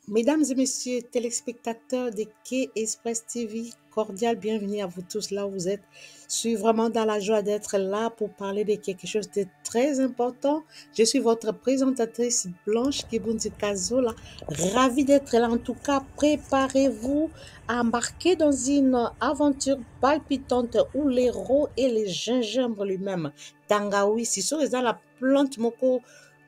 Mesdames et messieurs, téléspectateurs de K-Express TV, cordial bienvenue à vous tous là où vous êtes. Je suis vraiment dans la joie d'être là pour parler de quelque chose de très important. Je suis votre présentatrice Blanche Kibunzi Kazola. Ravie d'être là. En tout cas, préparez-vous à embarquer dans une aventure palpitante où l'héros et le gingembre lui-même. Tangawi, si ça, la plante moko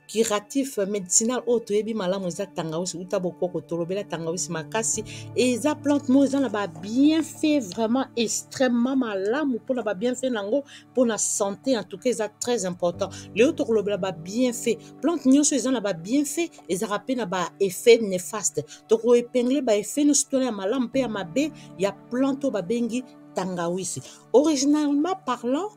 curatif médicinal oyo toyebi malamu eza tangawisi uta bokoko tolobela tangawisi makasi eza plante moko eza na babienfait vraiment extrêmement malamu mpona babienfait nango mpona santé en tout cas eza très important lelo tokolobela babienfait plante nyonso eza na babienfait ezalaka mpe na baeffet néfaste tokoepengle baeffet nyonso tona ya malamu mpe ya mabe ya plante oyo babengi tangawisi originalement parlant.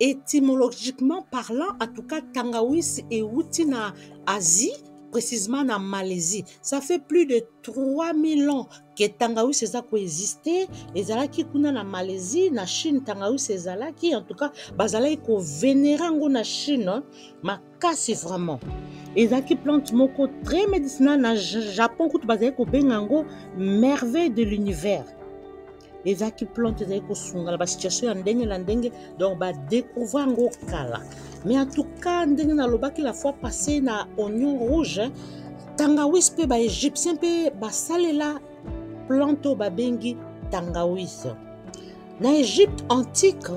Étymologiquement parlant, en tout cas, Tangawis est outil na Asie, précisément en Malaisie. Ça fait plus de 3000 ans que Tangawis est coexisté. Et zalaki kuna na Malaisie, na Chine, Tangawis est zalaki. En tout cas, bazalaki ko vénérango na Chine, makasi vraiment. Et zalaki plante moko très médicinale na Japon, kutu bazalaki ko bengango merveille de l'univers. ezalaki plante ezalaki kosunga na basituation ya ndenge na ndenge donc badécouvrir yango kala mais en tout cas ndenge nalobaki la fois passé na oignon rouge tangawis mpe baégyptien mpe basalela plante oyo babengi tangawis na égypte antique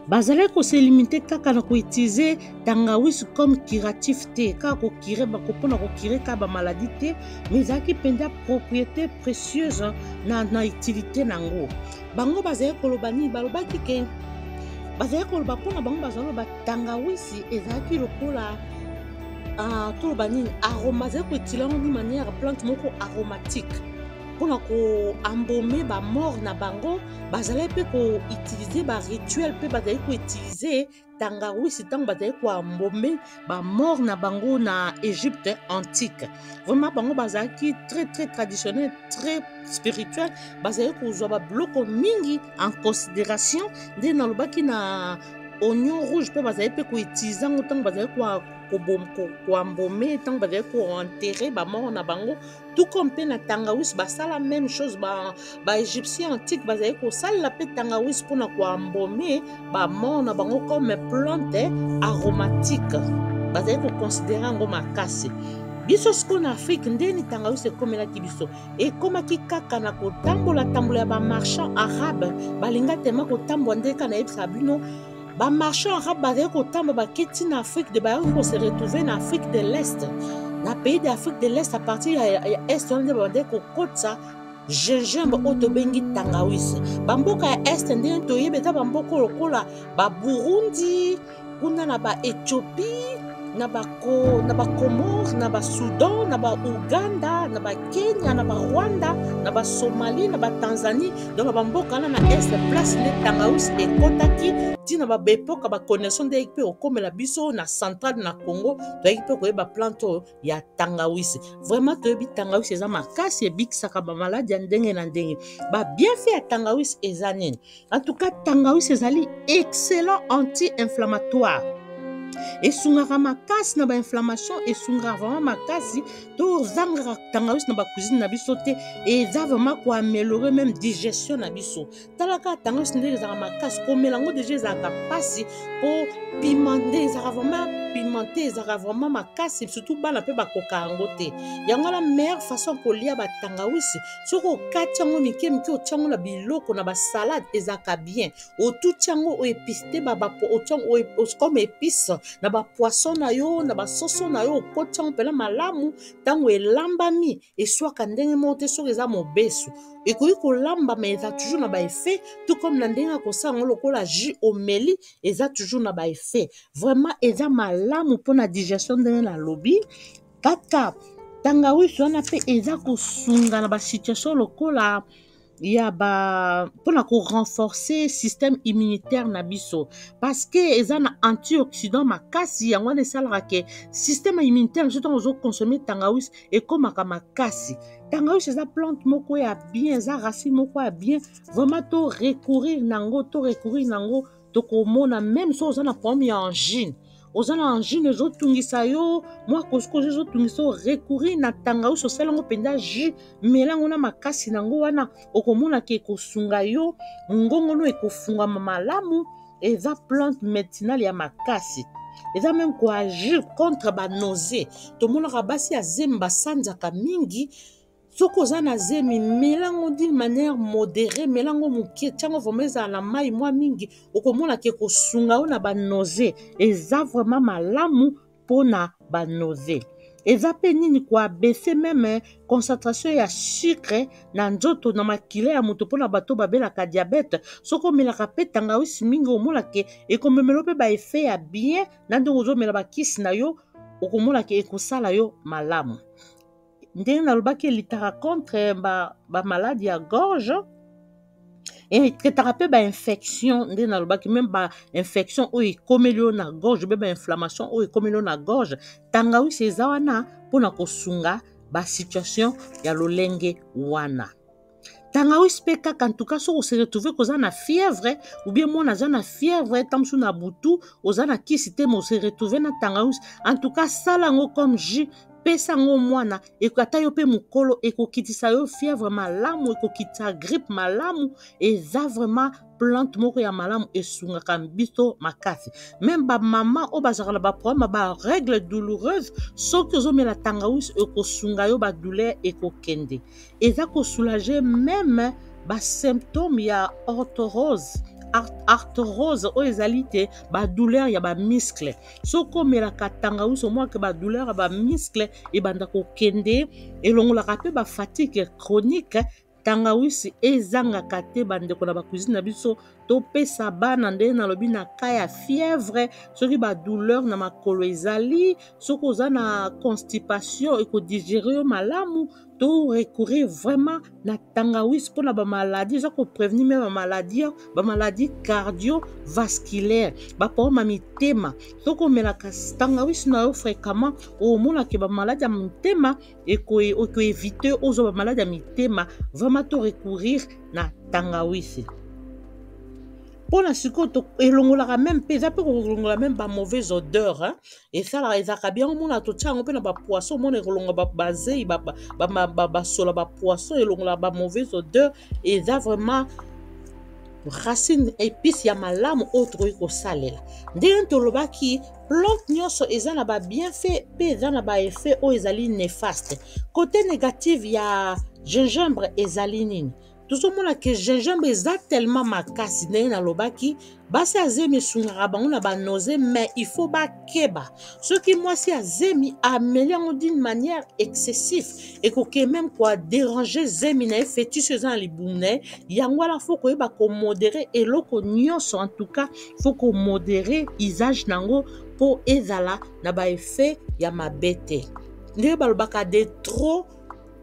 bazalaki koselimite kaka na koutilize tangawis comme curatif te kaka kokire mpona kokire kaka bamaladi te mais ezalaki mpenza propriété précieuse na utilité nango bango bazalaki koloba nini balobaki ke bazalaki koloba mpona bango bazaloba tangawisi ezalaki lokola toloba nini aroma azalaki koutile yango ni manière plante moko aromatique mpona koambome bamort na bango bazalaki mpe koutilize barituel mpe bazalaki koutilize tangawisi ntango bazalaki koambome bamort na bango na égypte antique vraiment bango bazalaki très très traditionnel très spirituel bazalaki kozwa babiloko mingi en considération nde nalobaki na oignon rouge mpe bazalaki mpe koutilize yango ntango bazalaki koambome ntango bazalaki koenterre bamort na bango tout comme mpe na tangawisi basala même chose baégyptien antique bazalaki kosalela mpe tangawisi mpona koambome bamort na bango comme plante aromatique bazalaki koconsidere yango makasi biso sikoyo na afrique ndeni tangawisi ekomelaki biso ekomaki kaka na kotambola ya bamarchand arabe balinga tema kotambola nde kaka nayebisa bino bamarchand arabe bazalaki kotambola baketi na afrique de bayaki kose retrouve na afrique de l'est na pays d'Afrique de l'Est à partir ya est wana nde babandaki kokotisa gingembre oyo tobengi tangawisi bamboka ya est ndenge toyebi eza bamboka lokola baburundi kuna na baéthiopie na bacomore na basoudan na bauganda na bakenya na barwanda na basomalie na batanzanie donc bamboka wana na est place nde tangawisi ekotaki ntina babepoka baconnexion nde yaki mpe okomela biso na centrale na congo toyaki mpe koyeba plante oyo ya tangawisi vraiment toyebi tangawisi eza makasi ebikisaka bamaladi ya ndenge na ndenge babienfait ya tangawisi eza nini en tout cas tangawisi ezali excellent anti-inflammatoire esungaka makasi na bainflammation esungaka vraiment makasi tozangaka tangawisi na bacuisine na biso te eza vraiment koaméliorer même digestion na biso talaka tangawisi ndenge ezalaka makasi komela yango deja ezalaka mpasi mpo pimante ezalaka vraiment pimenté ezalaka vraiment makasi surtout bana mpe bakoka yango te yango la meilleure façon kolia batangawisi soki okati yango mike mike otia yango na biloko na basalade ezalaka bien otuti yango oépice te comme épice na bapoisson na yo na basoso na yo okoti yango mpena malamu ntango elambami eswaka ndenge moko te soki eza mobesu ekoki kolambama eza toujours na baeffet tout comme na ndenge akosala yango lokola jus omeli eza toujours na baeffet vraiment eza malamu mpona digestion ndenge nalobi kaka tangawisi wana mpe eza kosunga na basituation lokola ya mpona korenforcer système immunitaire na biso parce que eza na antioxydant makasi yango wana esalaka ke système immunitaire biso ntango ozokonsome tangawisi ekomaka makasi tangawisi eza plante moko ya bien eza racine moko ya bien vraiment to recourir nango tokomona même so oza na problème ya angine ozana angine ezotungisa yo mwa koskozo ezotungisa yo recourir na tangawisi osalango mpenza jus melango na makasi nango wana okomonaka ekosunga yo ngongono ekofungama malamu eza plante médicinale ya makasi eza même koagir contre nausée tomonaka basi ya zemi basanzaka mingi soki oza na zemi melango d'une manière modérée melango moke tiango vraimen ezala na mai mwa mingi okomonaka ekosunga yo na nausée eza vraiment malamu mpona nausée eza mpe nini koabese meme concentration ya sucre na nzoto na makila ya moto mpona bato babelaka diabete soki omelaka mpe tangawisi mingi omonaka ekomemela mpe baefe ya bien na ndenge ozomela bakisi na yo okomonaka ekosala yo malamu ndenge nalobaki elitaka contre bamaladi ya gorge etretaka mpe bainfection ndenge nalobaki meme bainfection oyo ekomeli yo na gorge mpe bainflammation oyo ekomeli yo na gorge tangawisi eza wana mpona kosunga basituation ya lolenge wana tangawisi mpe kaka ntuka soki ose retrouve koza na fièvre ou bien mwana aza na fièvre ta mosusu na butu oza na kisi te ma ose retrouve na tangawisi en tout cas sala yango comme jus pesa ngo mwana ata yo mpe mokolo ekokitisa yo fièvre malamu ekokitisa grippe malamu eza vraiment plante moko ya malamu esungaka biso makasi même bamama oyo bazalaka na baproblème barègle douloureuse soki ozomela tangawisi ekosunga yo badouleur ekokende eza kosoulage même basymptôme ya arthrose oyo ezali te badouleur ya bamiscle soki omelaka tangawisi omonake badouleur ya bamiscle ebanda kokende elongolaka mpe bafatigue chronique tangawisi ezangaka te bandeko na bacuisine na biso topesa bana ndenge nalobi na ka ya fièvre soki badouleur na makolo ezali soki oza na constipation ekodigere yo malamu to recourir vraiment na tangawisi mpona bamaladi eza koprevenir me bamaladi cardiovasculaire baproblème ya mitema soki omelaka tangawisi na yo fréquemment omonaka bamaladi ya mitema ekoevite ozwa bamaladi ya mitema vraiment to recourir na tangawisi mpona sikoyo elongolaka meme mpe eza mpe kolongola meme bamauvaise odeur esalaka ezalaka bien omona totia yango mpe na bapoisson omona ekolongola bazei basola bapoisson elongolaka bamauvaise odeur eza vraiment racine épice ya malamu oyo tokoki kosalela ndenge tolobaki plante nyonso eza na babienfait mpe eza na baeffet oyo ezali néfaste côté négative ya gingembre ezali nini tozomona ke gingembre eza tellement makasi ndenge nalobaki basi ya zemi esungaka bango na nausée mais il faut bakeba soki mwasi ya zemi ameli yango d'une manière excessive ekoki même déranger zemi na ye fœtus eza na libumu na ye yango wana fo koyeba komodere eloko nyonso en tout cas fo komodere usage nango mpo ezala na baeffet ya mabe te ndenge balobaka de trop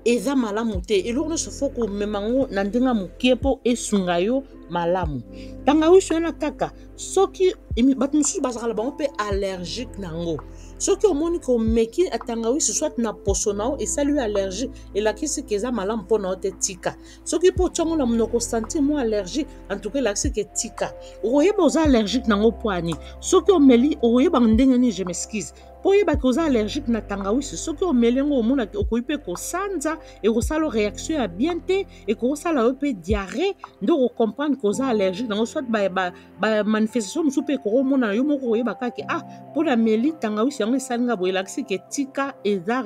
eza malamu te eloko nyonso fo komema ngo na ndenge mokie mpo esunga yo malamu tangawisi wana kaka soki bato mosusu bazalaka na bango mpe allergique nango soki omoni komeki tangawisi soit na poso na yo esali yo allergie elakisi ke eza malamu mpona yo te tika soki mpo otiango na monoko sentir mwa allergie antuka elakisi ke tika okoyeba oza allergique nango mpo ani soki omeli okoyeba ndenge nini je m'excuse mpo oyebaki oza allergique na tangawisi soki omeli yango omonaki okoki mpe kosanza ekosala réaction ya bien te ekosala yo mpe diarrhée nde okocomprendre ke oza allergique nango soit bamanifestation mosusu mpe ekokomona yo moko koyeba kaki mpo na meli tangawisi yango esalinga boye elakisi ke tika eza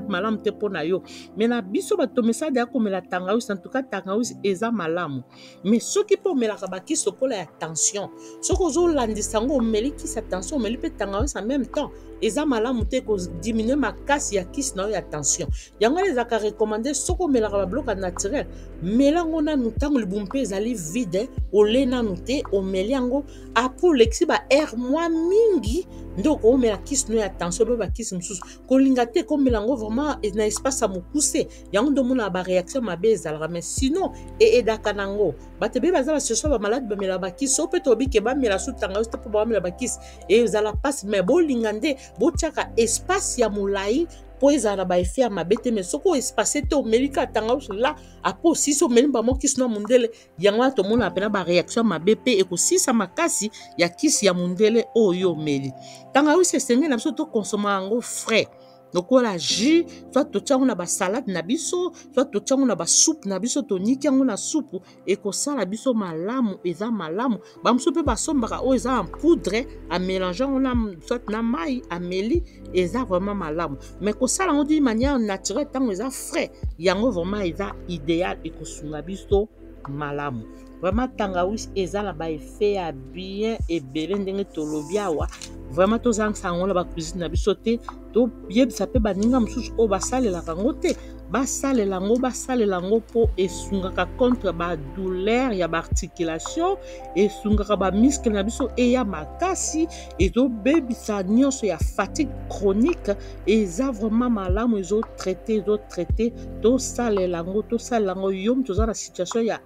malamu te mpo na yo me na biso bato mesade ya komela tangawisi en tout cas tangawisi eza malamu mais soki mpe omelaka bakisi lokola ya tension soki ozolandisa yango omeli kisi ya tension omeli mpe tangawisi en même temps eza malamu te kodiminue makasi ya kisi na yo ya tension yango wana ezalaka recommande soki omelaka babiloko naturel melango nanu ntango libumu mpe ezali vide ole nanu te omeli yango apres olekisi baaire mwa mingi nde okoomela kisi no ya tension mpe bakisi mosusu kolinga te komela yango vraiment na espace ya mokuse yango nde omona baréaction mabe ezalaka mais sinon eedaka nango bato ebe baza basesio bamaladi bamela bakisi so mpe tobike bamela so tangawisi te mpo bamela bakisi ezala mpasi mais bolinga nde botiaka espace ya molai po ezala ba effet ya mabe te, mais soko espace te omeli ka tangawisi la apo osisi omeli bamokisi na mundele yango wana tomona pena bareaction ya mabe mpe ekosisa makasi ya kisi ya mundele oyo omeli. Tangawisi esengeli na biso tokonsoma yango frais lokola jus, soit totia yango na basalade na biso, soit totia yango na basupu na biso, toniki yango na supu ekosala biso malamu, eza malamu. Bamosusu mpe basombaka oyo eza en poudre amélange yango na soit na mai ameli, eza vraiment malamu. Mais kosala yango d'une manière naturelle ntango eza frais yango vraiment eza idéal ekosunga biso malamu. Vraiment tangawisi eza na ba effet ya bien ebele ndenge tolobi awa. Vraiment tozangisa yango na bacuisine na biso te, toyebisa mpe baninga mosusu oyo basalelaka yango te basalela yango mpo esungaka contre badouleur ya baarticulation, esungaka bamiskle na biso eya makasi, ezobebisa nyonso ya fatigue chronique, eza vraiment malamu, ezotraite tosalela yango yo toza na situation ya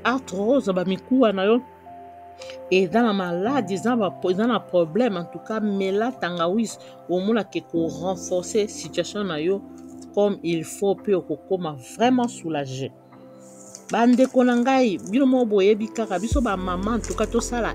arthrose bamikuwa na yo eza na maladi, eza na problème, en tout cas mela tangawisi omonaka renforcer situation na yo comme il faut mpe okokoma vraiment soulagé. Bandeko na ngai bino mo boyebi kaka biso bamama en tout cas tosala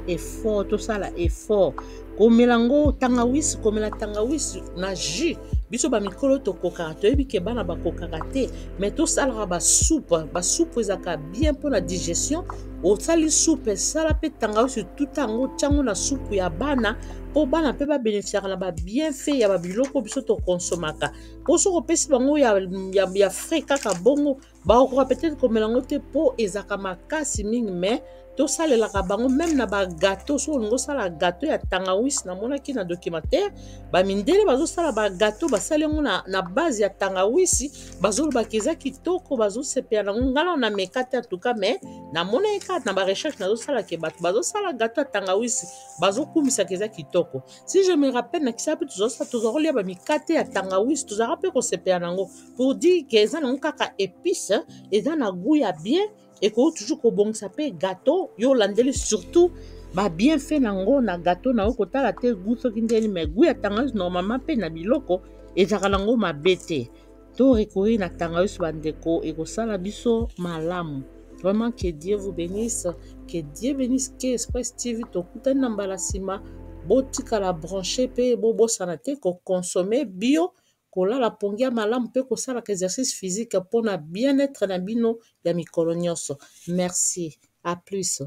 effort komela ngo tangawisi, komela tangawisi na jus biso bamikolo tokokaka toyebi ke bana bakokaka te, mais tosalaka basupu ezaka bien mpo na digestion. Osali soupe esala mpe tangawisi tuta yango tiango na supu ya bana mpo bana mpe babénéficiaka na babienfait ya babiloko biso tokonsomaka. Mpo soki opesi bango ya frais kaka bongo bakokoka peut-être komela yango te mpo ezaka makasi mingi, mais tosalelaka bango même na bagateau. So olingi osala gateau ya tangawisi, namonaki na documentaire bamindele bazosala bagateau basali yango na base ya tangawisi, bazolobaka eza kitoko, bazosepela nango. Ngala na meka te en tout cas, mais namonaki kaka na barecherche nazosalaka bato bazosala gateau ya tangawisi bazokumisaka eza kitoko. Si je me rappelle na kisa mpe tozakolia bamikate ya tangawisi tozalaka mpe kosepela nango pour dire ke eza nango kaka épice, eza na goût ya bien, eko toujours kobongisa mpe gâteau yo landeli surtout ba bien fait nango na gâteau na yo kotala te goût soki ndeni, mais goût ya tangawisi normalement mpe na biloko ezaka nango mabe te. To recourir na tangawisi bandeko ekosala biso malamu. Vraiment que Dieu vous bénisse, que Dieu bénisse que Express TV tokutani na mbala nsima botikala branché mpe bobosana te kokonsome bio, kolala pongi ya malamu mpe kosalaka exercice physique mpona bien-être na bino ya mikolo nyonso. Merci, à plus.